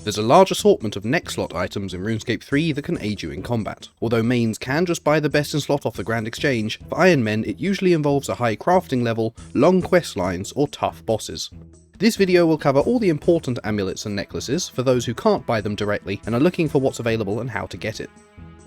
There's a large assortment of neck slot items in Runescape 3 that can aid you in combat. Although mains can just buy the best in slot off the Grand Exchange, for Iron Men it usually involves a high crafting level, long quest lines, or tough bosses. This video will cover all the important amulets and necklaces for those who can't buy them directly and are looking for what's available and how to get it.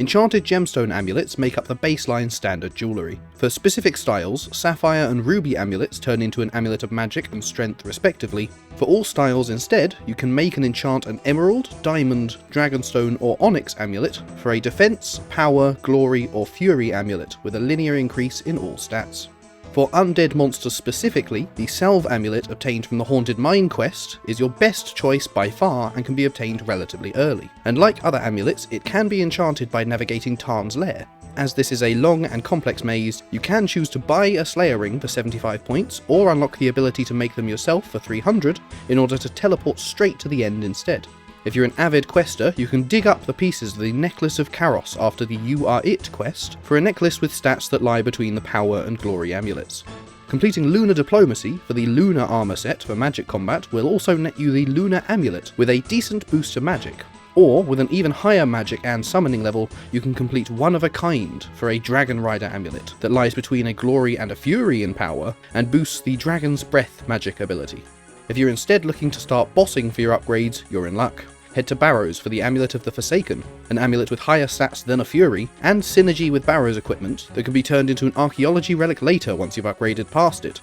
Enchanted gemstone amulets make up the baseline standard jewellery. For specific styles, sapphire and ruby amulets turn into an amulet of magic and strength respectively. For all styles instead, you can make and enchant an emerald, diamond, dragonstone or onyx amulet for a defense, power, glory or fury amulet with a linear increase in all stats. For undead monsters specifically, the Salve amulet obtained from the Haunted Mine quest is your best choice by far and can be obtained relatively early. And like other amulets, it can be enchanted by navigating Tarn's Lair. As this is a long and complex maze, you can choose to buy a Slayer ring for 75 points or unlock the ability to make them yourself for 300 in order to teleport straight to the end instead. If you're an avid quester, you can dig up the pieces of the Necklace of Karos after the You Are It quest for a necklace with stats that lie between the Power and Glory amulets. Completing Lunar Diplomacy for the Lunar Armor set for magic combat will also net you the Lunar Amulet with a decent boost to magic. Or, with an even higher magic and summoning level, you can complete One of a Kind for a Dragon Rider amulet that lies between a Glory and a Fury in power and boosts the Dragon's Breath magic ability. If you're instead looking to start bossing for your upgrades, you're in luck. Head to Barrows for the Amulet of the Forsaken, an amulet with higher stats than a Fury, and synergy with Barrows equipment that can be turned into an Archaeology relic later once you've upgraded past it.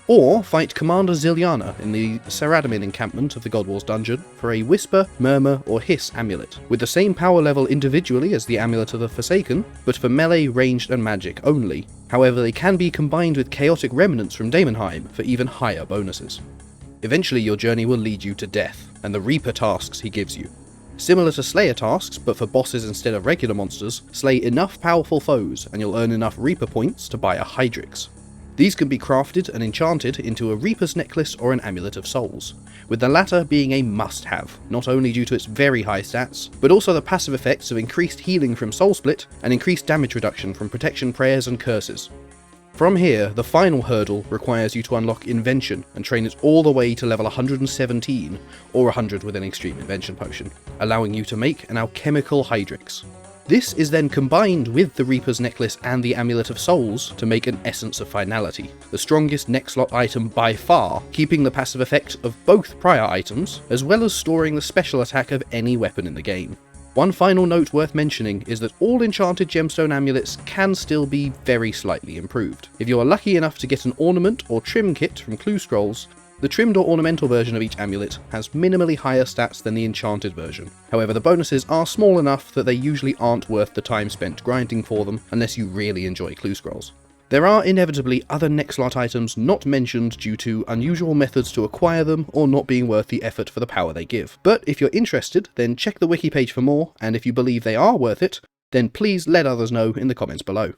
Or fight Commander Ziliana in the Saradamin encampment of the God Wars dungeon for a Whisper, Murmur or Hiss amulet, with the same power level individually as the Amulet of the Forsaken, but for melee, ranged and magic only. However, they can be combined with Chaotic Remnants from Daemonheim for even higher bonuses. Eventually your journey will lead you to death, and the Reaper tasks he gives you. Similar to Slayer tasks, but for bosses instead of regular monsters, slay enough powerful foes and you'll earn enough Reaper points to buy a Hydrix. These can be crafted and enchanted into a Reaper's Necklace or an Amulet of Souls, with the latter being a must-have, not only due to its very high stats, but also the passive effects of increased healing from Soul Split and increased damage reduction from Protection Prayers and Curses. From here, the final hurdle requires you to unlock Invention and train it all the way to level 117, or 100 with an Extreme Invention potion, allowing you to make an alchemical Hydrix. This is then combined with the Reaper's Necklace and the Amulet of Souls to make an Essence of Finality, the strongest neck slot item by far, keeping the passive effect of both prior items, as well as storing the special attack of any weapon in the game. One final note worth mentioning is that all enchanted gemstone amulets can still be very slightly improved. If you are lucky enough to get an ornament or trim kit from Clue Scrolls, the trimmed or ornamental version of each amulet has minimally higher stats than the enchanted version. However, the bonuses are small enough that they usually aren't worth the time spent grinding for them unless you really enjoy Clue Scrolls. There are inevitably other neck slot items not mentioned due to unusual methods to acquire them or not being worth the effort for the power they give. But if you're interested, then check the wiki page for more, and if you believe they are worth it, then please let others know in the comments below.